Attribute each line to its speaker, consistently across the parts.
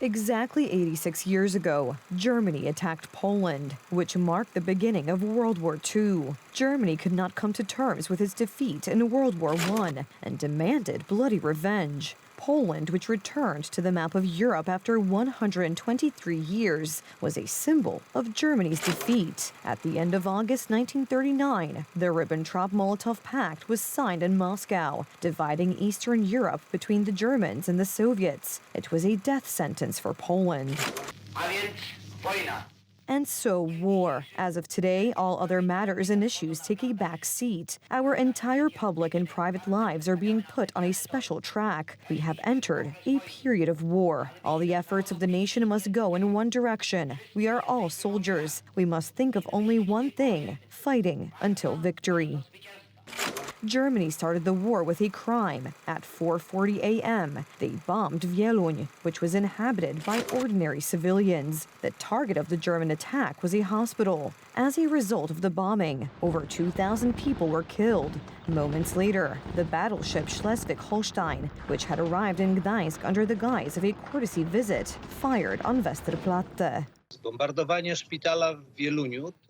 Speaker 1: Exactly 86 years ago, Germany attacked Poland, which marked the beginning of World War II. Germany could not come to terms with its defeat in World War I and demanded bloody revenge. Poland, which returned to the map of Europe after 123 years, was a symbol of Germany's defeat. At the end of August 1939, the Ribbentrop-Molotov Pact was signed in Moscow, dividing Eastern Europe between the Germans and the Soviets. It was a death sentence for Poland. And so war. As of today, all other matters and issues take a back seat. Our entire public and private lives are being put on a special track. We have entered a period of war. All the efforts of the nation must go in one direction. We are all soldiers. We must think of only one thing: fighting until victory. Germany started the war with a crime. At 4:40 a.m., they bombed Wieluń, which was inhabited by ordinary civilians. The target of the German attack was a hospital. As a result of the bombing, over 2,000 people were killed. Moments later, the battleship Schleswig-Holstein, which had arrived in Gdańsk under the guise of a courtesy visit, fired on Westerplatte.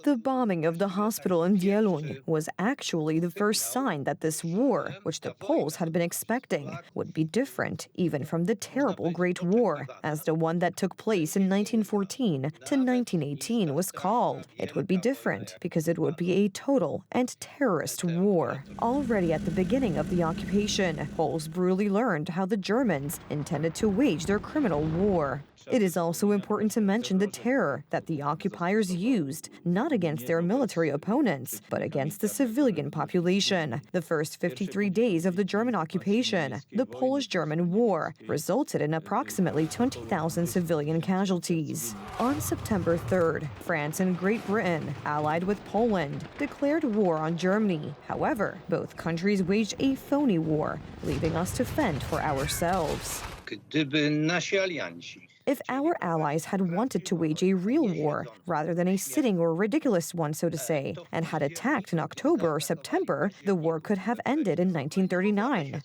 Speaker 1: The bombing of the hospital in Wieluń was actually the first sign that this war, which the Poles had been expecting, would be different even from the terrible Great War, as the one that took place in 1914 to 1918 was called. It would be different because it would be a total and terrorist war. Already at the beginning of the occupation, Poles brutally learned how the Germans intended to wage their criminal war. It is also important to mention the terror that the occupiers used, not against their military opponents, but against the civilian population. The first 53 days of the German occupation, the Polish-German War, resulted in approximately 20,000 civilian casualties. On September 3rd, France and Great Britain, allied with Poland, declared war on Germany. However, both countries waged a phony war, leaving us to fend for ourselves. If our allies had wanted to wage a real war, rather than a sitting or ridiculous one, so to say, and had attacked in October or September, the war could have ended in 1939.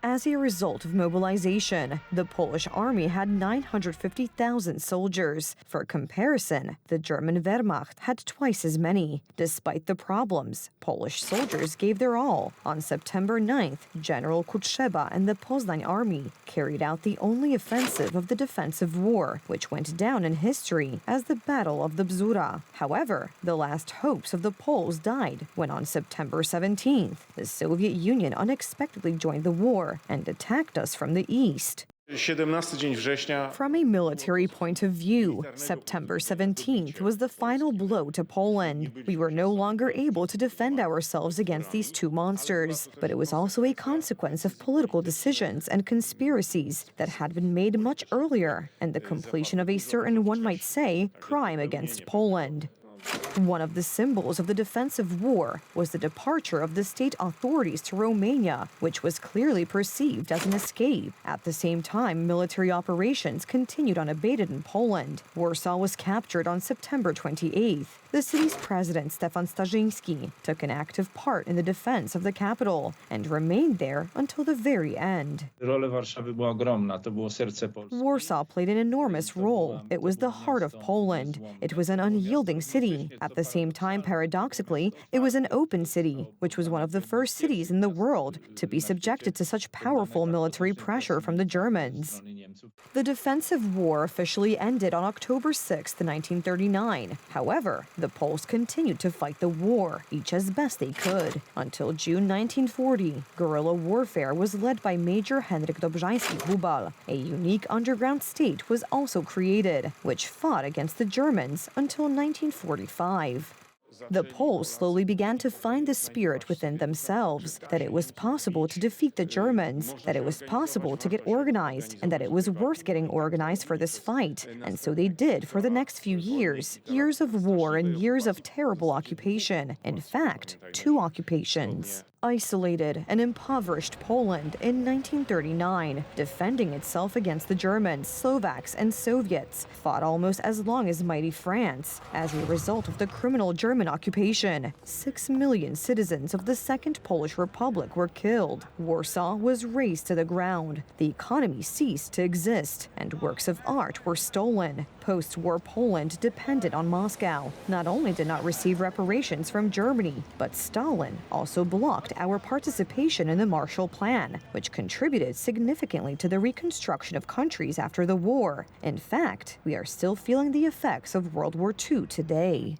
Speaker 1: As a result of mobilization, the Polish army had 950,000 soldiers. For comparison, the German Wehrmacht had twice as many. Despite the problems, Polish soldiers gave their all. On September 9th, General Kutrzeba and the Poznań army carried out the only offensive of the defensive war, which went down in history as the Battle of the Bzura. However, the last hopes of the Poles died when on September 17th, the Soviet Union unexpectedly joined the war and attacked us from the east. From a military point of view, September 17th was the final blow to Poland. We were no longer able to defend ourselves against these two monsters, but it was also a consequence of political decisions and conspiracies that had been made much earlier, and the completion of a certain, one might say, crime against Poland. One of the symbols of the defensive war was the departure of the state authorities to Romania, which was clearly perceived as an escape. At the same time, military operations continued unabated in Poland. Warsaw was captured on September 28th. The city's president, Stefan Starzyński, took an active part in the defense of the capital and remained there until the very end. Warsaw played an enormous role. It was the heart of Poland. It was an unyielding city. At the same time, paradoxically, it was an open city, which was one of the first cities in the world to be subjected to such powerful military pressure from the Germans. The defensive war officially ended on October 6, 1939. However, the Poles continued to fight the war, each as best they could. Until June 1940, guerrilla warfare was led by Major Henryk Dobrzański-Hubal. A unique underground state was also created, which fought against the Germans until 1945. The Poles slowly began to find the spirit within themselves, that it was possible to defeat the Germans, that it was possible to get organized, and that it was worth getting organized for this fight. And so they did for the next few years. Years of war and years of terrible occupation. In fact, 2 occupations. isolated and impoverished Poland in 1939, defending itself against the Germans, Slovaks, and Soviets, fought almost as long as mighty France. As a result of the criminal German occupation, 6 million citizens of the Second Polish Republic were killed. Warsaw was razed to the ground. The economy ceased to exist, and works of art were stolen. Post-war Poland depended on Moscow. Not only did not receive reparations from Germany, but Stalin also blocked our participation in the Marshall Plan, which contributed significantly to the reconstruction of countries after the war. In fact, we are still feeling the effects of World War II today.